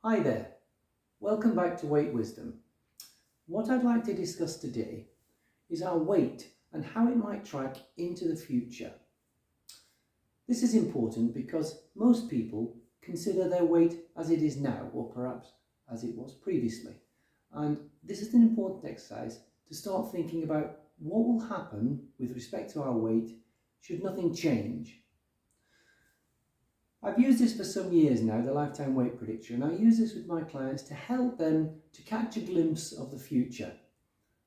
Hi there, welcome back to Weight Wisdom. What I'd like to discuss today is our weight and how it might track into the future. This is important because most people consider their weight as it is now, or perhaps as it was previously. And this is an important exercise to start thinking about what will happen with respect to our weight should nothing change. I've used this for some years now, the lifetime weight predictor, and I use this with my clients to help them to catch a glimpse of the future,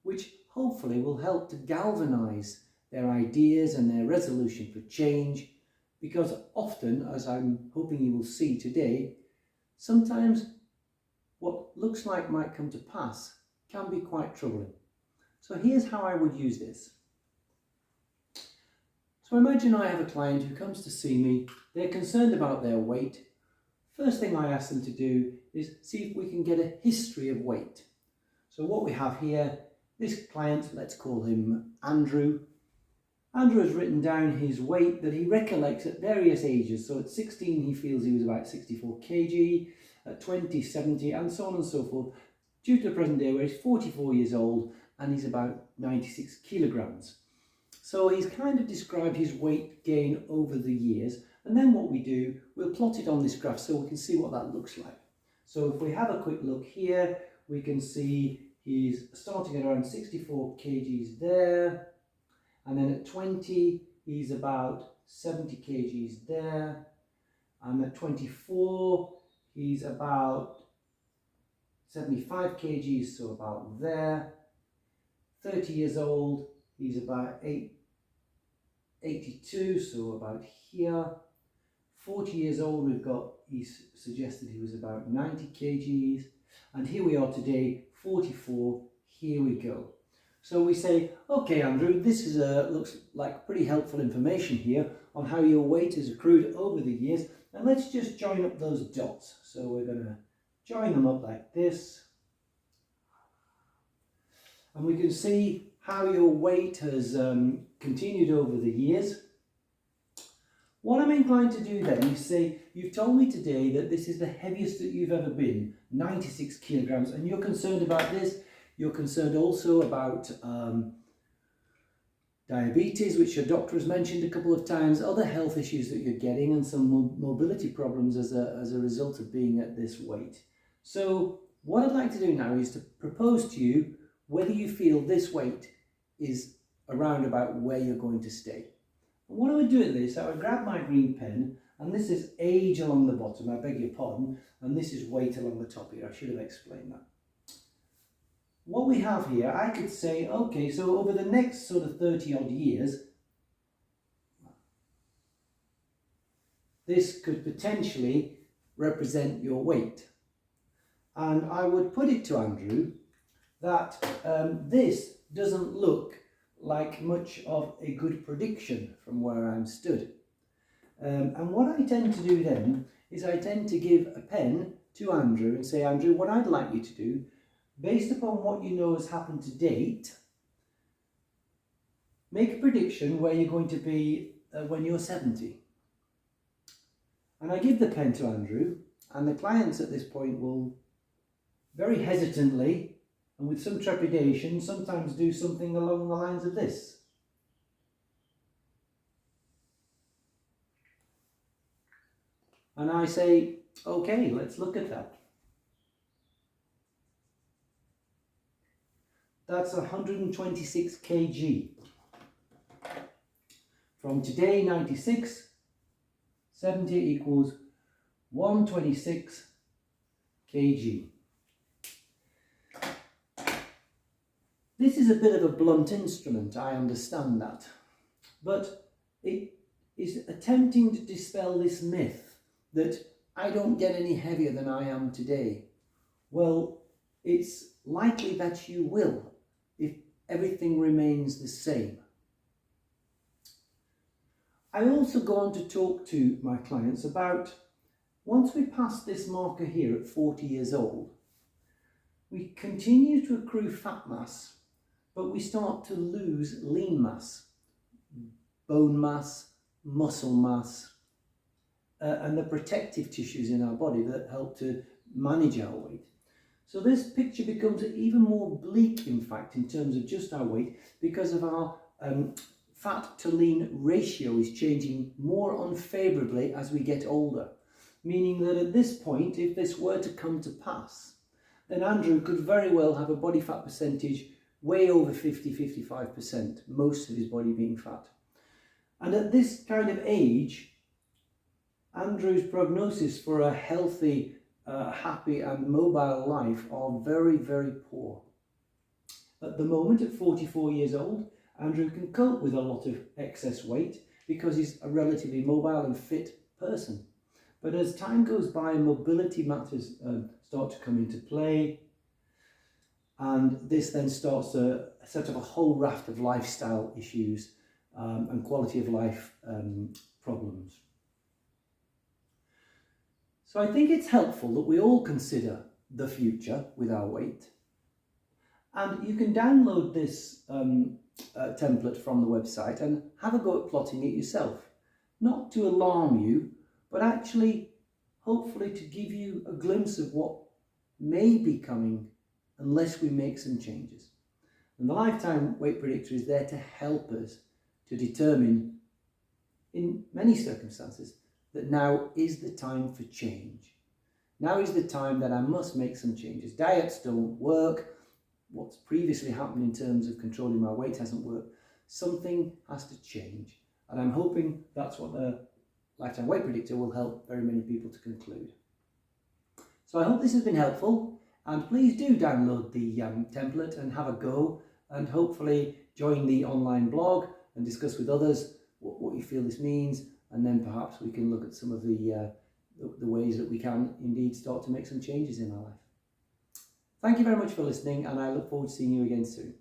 which hopefully will help to galvanise their ideas and their resolution for change, because often, as I'm hoping you will see today, sometimes what looks like might come to pass can be quite troubling. So here's how I would use this. So imagine I have a client who comes to see me, they're concerned about their weight. First thing I ask them to do is see if we can get a history of weight. So what we have here, this client, let's call him Andrew. Andrew has written down his weight that he recollects at various ages. So at 16 he feels he was about 64 kg, at 20, 70 and so on and so forth, due to the present day where he's 44 years old and he's about 96 kilograms. So he's kind of described his weight gain over the years, and then what we do, we'll plot it on this graph so we can see what that looks like. So if we have a quick look here, we can see he's starting at around 64 kgs there, and then at 20 he's about 70 kgs there, and at 24 he's about 75 kgs, so about there. 30 years old, he's about 82, so about here. 40 years old, he's suggested he was about 90 kgs. And here we are today, 44, here we go. So we say, okay Andrew, this is looks like pretty helpful information here on how your weight has accrued over the years. And let's just join up those dots. So we're going to join them up like this. And we can see how your weight has continued over the years. What I'm inclined to do then is say, you've told me today that this is the heaviest that you've ever been, 96 kilograms, and you're concerned about this. You're concerned also about diabetes, which your doctor has mentioned a couple of times, other health issues that you're getting, and some mobility problems as a result of being at this weight. So what I'd like to do now is to propose to you whether you feel this weight is around about where you're going to stay. And what I would do at this, I would grab my green pen, and this is age along the bottom, I beg your pardon, and this is weight along the top here. I should have explained that. What we have here, I could say, okay, so over the next sort of 30 odd years, this could potentially represent your weight. And I would put it to Andrew that this doesn't look like much of a good prediction from where I'm stood. And what I tend to do then is I tend to give a pen to Andrew and say, Andrew, what I'd like you to do, based upon what you know has happened to date, make a prediction where you're going to be when you're 70. And I give the pen to Andrew, and the clients at this point will very hesitantly and with some trepidation sometimes do something along the lines of this. And I say, okay, let's look at that. That's 126 kg. From today, 96, 70 equals 126 kg. This is a bit of a blunt instrument, I understand that, but it is attempting to dispel this myth that I don't get any heavier than I am today. Well, it's likely that you will if everything remains the same. I also go on to talk to my clients about, once we pass this marker here at 40 years old, we continue to accrue fat mass, but we start to lose lean mass, bone mass, muscle mass, and the protective tissues in our body that help to manage our weight. So this picture becomes even more bleak, in fact, in terms of just our weight, because of our fat to lean ratio is changing more unfavourably as we get older. Meaning that at this point, if this were to come to pass, then Andrew could very well have a body fat percentage way over 50-55%, most of his body being fat. And at this kind of age, Andrew's prognosis for a healthy, happy and mobile life are very, very poor. At the moment, at 44 years old, Andrew can cope with a lot of excess weight because he's a relatively mobile and fit person. But as time goes by, mobility matters start to come into play, and this then starts to set up a whole raft of lifestyle issues and quality of life problems. So I think it's helpful that we all consider the future with our weight. And you can download this template from the website and have a go at plotting it yourself. Not to alarm you, but actually, hopefully to give you a glimpse of what may be coming unless we make some changes. And the Lifetime Weight Predictor is there to help us to determine, in many circumstances, that now is the time for change. Now is the time that I must make some changes. Diets don't work. What's previously happened in terms of controlling my weight hasn't worked. Something has to change. And I'm hoping that's what the Lifetime Weight Predictor will help very many people to conclude. So I hope this has been helpful, and please do download the template and have a go, and hopefully join the online blog and discuss with others what you feel this means, and then perhaps we can look at some of the ways that we can indeed start to make some changes in our life. Thank you very much for listening, and I look forward to seeing you again soon.